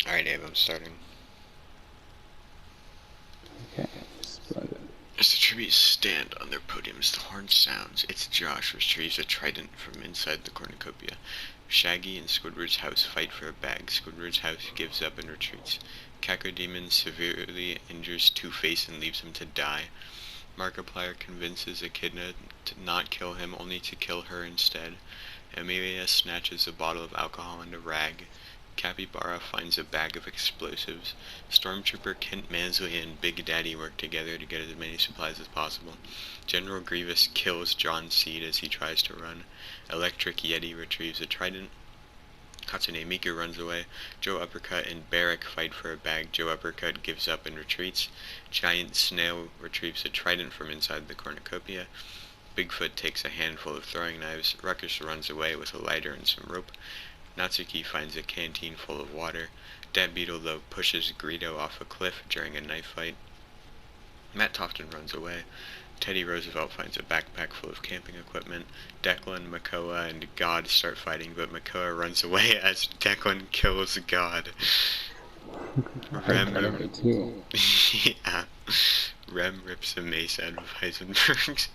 Alright, Abe, I'm starting. Okay, splendid. As the tributes stand on their podiums, the horn sounds. It's Josh retrieves a trident from inside the cornucopia. Shaggy and Squidward's house fight for a bag. Squidward's house gives up and retreats. Cacodemon severely injures Two-Face and leaves him to die. Markiplier convinces Echidna to not kill him, only to kill her instead. Amelia snatches a bottle of alcohol and a rag. Capybara finds a bag of explosives. Stormtrooper Kent Mansley and Big Daddy work together to get as many supplies as possible. General Grievous kills John Seed as he tries to run. Electric Yeti retrieves a trident. Hatsune Miku runs away. Joe Uppercut and Barrack fight for a bag. Joe Uppercut gives up and retreats. Giant Snail retrieves a trident from inside the cornucopia. Bigfoot takes a handful of throwing knives. Ruckus runs away with a lighter and some rope. Natsuki finds a canteen full of water. Dat Beetle, though, pushes Greedo off a cliff during a knife fight. Matt Tofton runs away. Teddy Roosevelt finds a backpack full of camping equipment. Declan, Makoa, and God start fighting, but Makoa runs away as Declan kills God. Rem, yeah. Rem rips a mace out of Heisenberg's.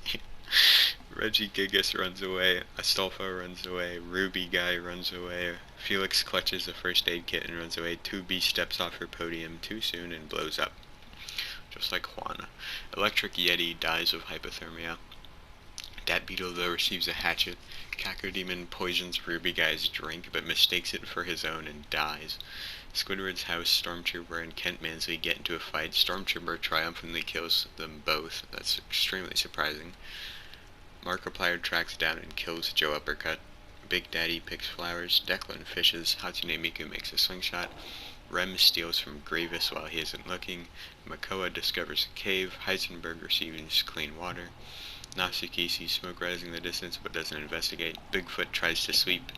Reggie Gigas runs away, Astolfo runs away, Ruby Guy runs away, Felix clutches a first aid kit and runs away, 2B steps off her podium too soon and blows up. Just like Juana. Electric Yeti dies of hypothermia. Dat Beetle, though, receives a hatchet. Cacodemon poisons Ruby Guy's drink, but mistakes it for his own and dies. Squidward's house, Stormtrooper, and Kent Mansley get into a fight. Stormtrooper triumphantly kills them both. That's extremely surprising. Markiplier tracks down and kills Joe Uppercut. Big Daddy picks flowers. Declan fishes. Hatsune Miku makes a slingshot. Rem steals from Grievous while he isn't looking. Makoa discovers a cave. Heisenberg receives clean water. Natsuki sees smoke rising in the distance but doesn't investigate. Bigfoot tries to sleep.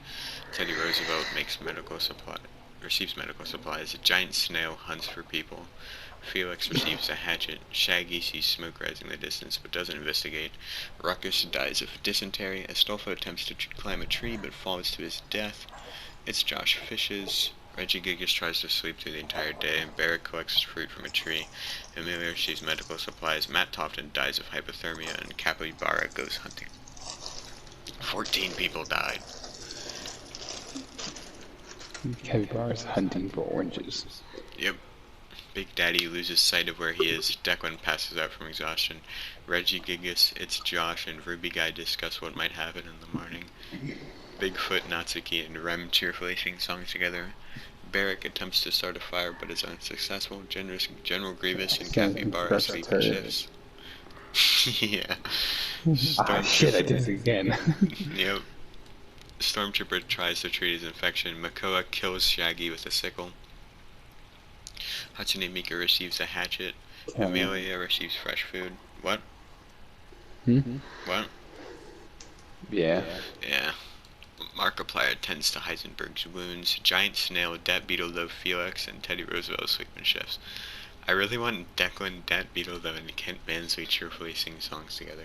Teddy Roosevelt receives medical supplies. A giant snail hunts for people. Felix receives a hatchet. Shaggy sees smoke rising in the distance but doesn't investigate. Ruckus dies of dysentery. Astolfo attempts to climb a tree but falls to his death. It's Josh fishes. Reggie Gigas tries to sleep through the entire day. Barrack collects fruit from a tree. Amelia receives medical supplies. Matt Tofton dies of hypothermia, and Capybara goes hunting. 14 people died. Capybara's hunting for oranges. Yep. Big Daddy loses sight of where he is. Declan passes out from exhaustion. Reggie Gigas, It's Josh, and Ruby Guy discuss what might happen in the morning. Bigfoot, Natsuki, and Rem cheerfully sing songs together. Barrack attempts to start a fire but is unsuccessful. General Grievous and Capybara sleep in shifts. Yeah. Shit, I did it again. Yep. Stormtrooper tries to treat his infection. Makoa kills Shaggy with a sickle. Hatsune Miku receives a hatchet. Amelia receives fresh food. What? What? Yeah. Yeah. Markiplier tends to Heisenberg's wounds. Giant Snail, Dat Beetle, though, Felix, and Teddy Roosevelt sleep in shifts. I really want Declan, Dat Beetle, though, and Kent Mansley cheerfully sing songs together.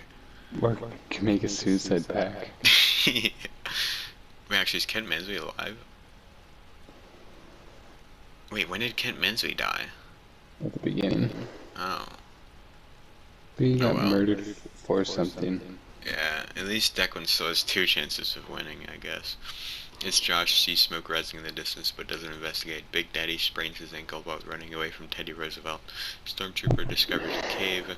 Or can make a suicide pact. Yeah. Wait, actually, is Kent Mansley alive? Wait, when did Kent Mansley die? At the beginning. Oh. But he got murdered for something. Yeah, at least Declan still has 2 chances of winning, I guess. It's Josh sees smoke rising in the distance but doesn't investigate. Big Daddy sprains his ankle while running away from Teddy Roosevelt. Stormtrooper discovers a cave.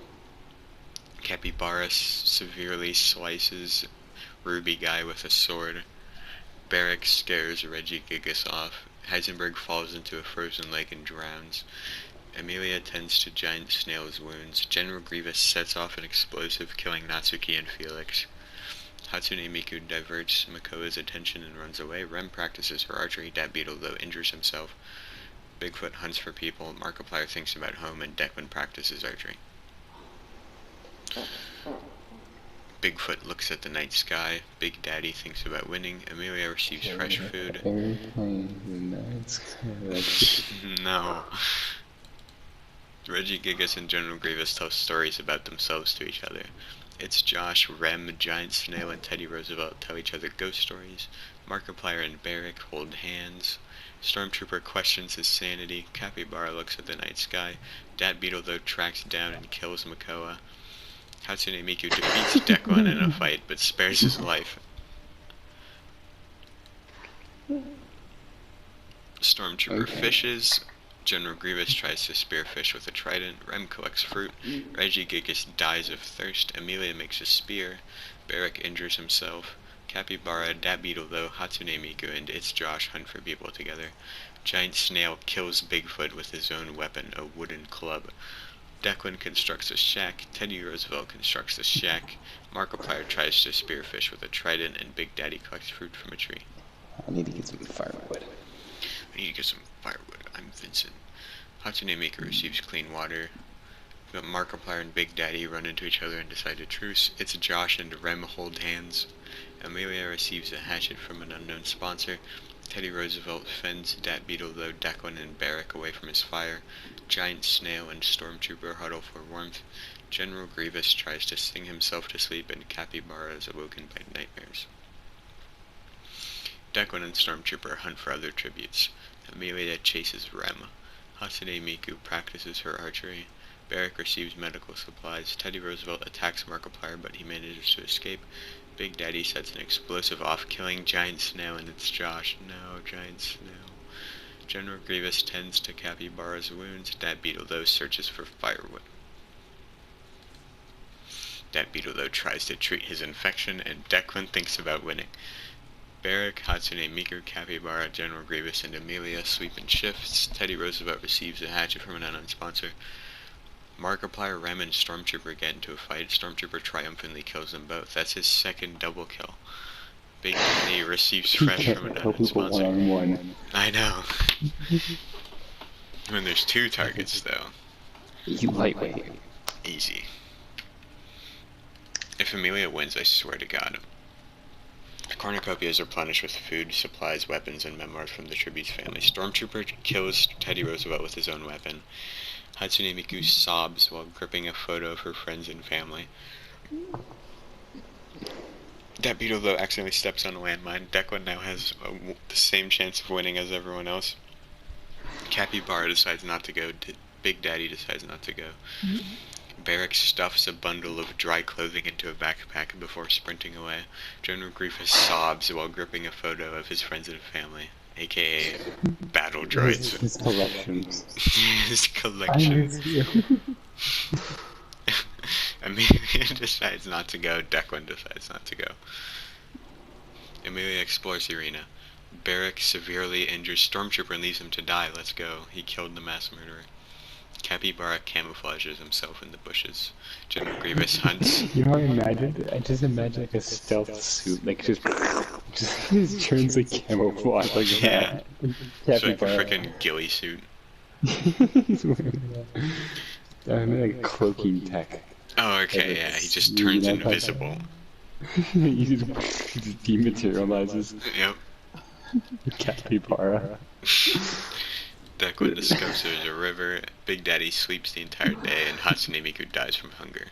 Capybara severely slices Ruby Guy with a sword. Barrack scares Reggie Gigas off. Heisenberg falls into a frozen lake and drowns. Amelia tends to Giant Snail's wounds. General Grievous sets off an explosive, killing Natsuki and Felix. Hatsune Miku diverts Makoa's attention and runs away. Rem practices her archery. Dat Beetle, though, injures himself. Bigfoot hunts for people. Markiplier thinks about home, and Declan practices archery. Bigfoot looks at the night sky. Big Daddy thinks about winning. Amelia receives fresh food. No. Reggie Gigas and General Grievous tell stories about themselves to each other. It's Josh, Rem, Giant Snail, and Teddy Roosevelt tell each other ghost stories. Markiplier and Barrack hold hands. Stormtrooper questions his sanity. Capybara looks at the night sky. Dat Beetle, though, tracks down and kills Makoa. Hatsune Miku defeats Dekwan in a fight, but spares his life. Stormtrooper fishes. General Grievous tries to spearfish with a trident. Rem collects fruit. Regigigas dies of thirst. Amelia makes a spear. Barrack injures himself. Capybara, Dat Beetle, though, Hatsune Miku, and It's Josh hunt for people together. Giant Snail kills Bigfoot with his own weapon, a wooden club. Declan constructs a shack. Teddy Roosevelt constructs a shack. Markiplier tries to spearfish with a trident, and Big Daddy collects fruit from a tree. I need to get some firewood. I need to get some firewood. I'm Vincent. Hatsune Miku receives clean water. But Markiplier and Big Daddy run into each other and decide to truce. It's Josh and Rem hold hands. Amelia receives a hatchet from an unknown sponsor. Teddy Roosevelt fends Dat Beetle, though, Declan and Barrack away from his fire. Giant Snail and Stormtrooper huddle for warmth. General Grievous tries to sing himself to sleep, and Capybara is awoken by nightmares. Declan and Stormtrooper hunt for other tributes. Amelia chases Rem. Hatsune Miku practices her archery. Barrack receives medical supplies. Teddy Roosevelt attacks Markiplier, but he manages to escape. Big Daddy sets an explosive off, killing Giant Snail, and it's Josh. No, Giant Snail. General Grievous tends to Capybara's wounds. Dat Beetle, though, searches for firewood. Dat Beetle, though, tries to treat his infection, and Declan thinks about winning. Barrack, Hatsune Miku, Capybara, General Grievous, and Amelia sweep in shifts. Teddy Roosevelt receives a hatchet from an unknown sponsor. Markiplier, Rem, and Stormtrooper get into a fight. Stormtrooper triumphantly kills them both. That's his second double kill. Big Daddy receives fresh from an unknown sponsor. One-on-one. I know. When there's two targets, though. You lightweight. Easy. If Amelia wins, I swear to God. Cornucopia is replenished with food, supplies, weapons, and memoirs from the tribute's family. Stormtrooper kills Teddy Roosevelt with his own weapon. Hatsune Miku sobs while gripping a photo of her friends and family. Dat Beetle, though, accidentally steps on a landmine. Declan now has the same chance of winning as everyone else. Capybara decides not to go. Big Daddy decides not to go. Barrack stuffs a bundle of dry clothing into a backpack before sprinting away. General Grievous sobs while gripping a photo of his friends and family, aka battle droids. His collections. His collections. Amelia decides not to go. Declan decides not to go. Amelia explores the arena. Barrack severely injures Stormtrooper and leaves him to die. Let's go. He killed the mass murderer. Capybara camouflages himself in the bushes. General Grievous hunts. You know what I imagined? I just imagine like a stealth suit, like just turns like camouflage like Yeah. that. It's like a Capybara. freaking ghillie suit. He's wearing that. I mean like cloaking tech. Oh, okay, yeah. He just turns invisible. He just dematerializes. Yep. Capybara. Declan discovers there's a river. Big Daddy sleeps the entire day, and Hatsune Miku dies from hunger.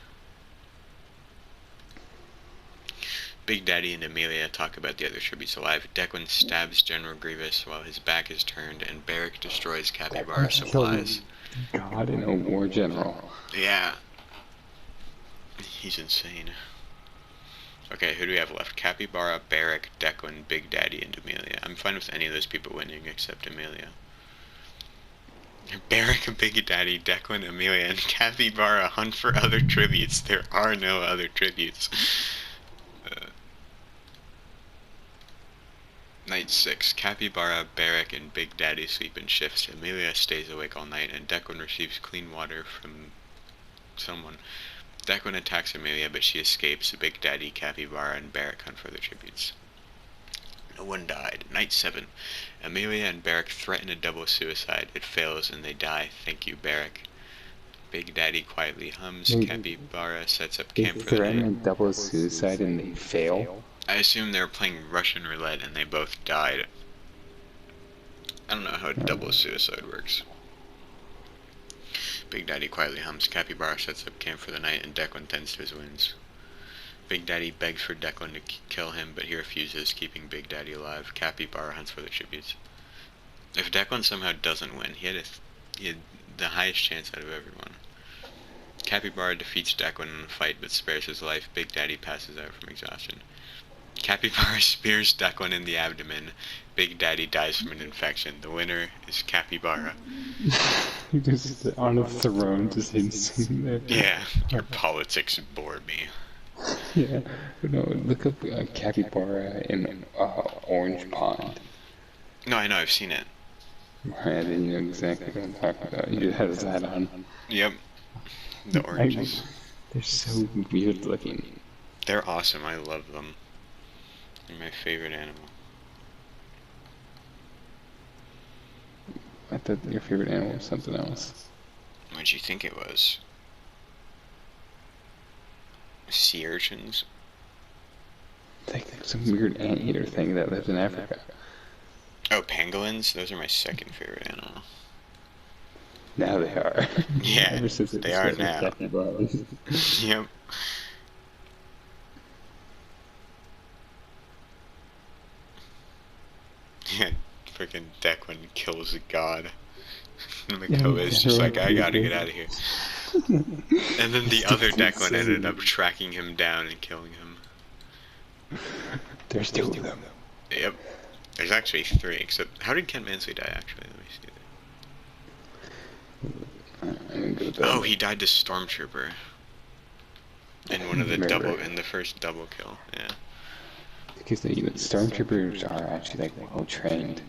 Big Daddy and Amelia talk about the other tributes alive. Declan stabs General Grievous while his back is turned, and Barrack destroys Capybara supplies. God in a war general. Yeah. He's insane. Okay, who do we have left? Capybara, Barrack, Declan, Big Daddy, and Amelia. I'm fine with any of those people winning except Amelia. Barrack, Big Daddy, Declan, Amelia, and Capybara hunt for other tributes. There are no other tributes. Night 6. Capybara, Barrack, and Big Daddy sleep in shifts. Amelia stays awake all night, and Declan receives clean water from someone. Declan attacks Amelia, but she escapes. Big Daddy, Capybara, and Barrack hunt for the tributes. No one died. Night 7. Amelia and Barrack threaten a double suicide. It fails, and they die. Thank you, Barrack. Big Daddy quietly hums. Capybara sets up camp for the Threaten a night. double suicide and they fail? I assume they were playing Russian roulette, and they both died. I don't know how double suicide works. Big Daddy quietly hums. Capybara sets up camp for the night, and Declan tends to his wounds. Big Daddy begs for Declan to kill him, but he refuses, keeping Big Daddy alive. Capybara hunts for the tributes. If Declan somehow doesn't win, he had the highest chance out of everyone. Capybara defeats Declan in a fight but spares his life. Big Daddy passes out from exhaustion. Capybara spears Declan in the abdomen. Big Daddy dies from an infection. The winner is Capybara. Just on a throne, just sitting there. Yeah, your politics bore me. Yeah, no, look up capybara in Orange Pond. No, I know, I've seen it. Right, then you know exactly what I'm talking about. He just has that on. Yep. The oranges. They're so weird looking. They're awesome, I love them. They're my favorite animal. I thought your favorite animal was something else. What'd you think it was? Sea urchins? It's like some weird anteater thing that lives in Africa. Oh, pangolins? Those are my second favorite animal. Now they are. Yeah, Ever since they are now. Capybaras. Yep. Yeah, freaking Declan kills a god. Makoa is just like, I gotta get out of here. And then the other Declan ended up tracking him down and killing him. There's two of them. Yep. There's actually three, except how did Kent Mansley die actually? Let me see. Oh, he died to Stormtrooper. In one of the in the first double kill, yeah. Because the Stormtroopers are actually like well trained.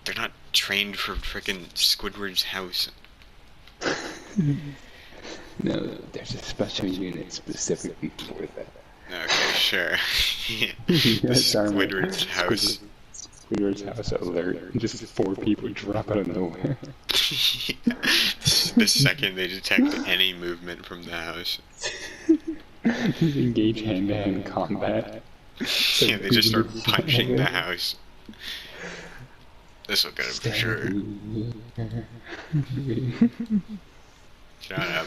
They're not trained for frickin' Squidward's house. No, there's a special unit specifically for that. Okay, sure. The Squidward's house. Squidward's house alert. Just 4 people drop out of nowhere. The second they detect any movement from the house. Just engage hand-to-hand combat. Yeah, they just start punching the house. This'll get him for sure. Shut up.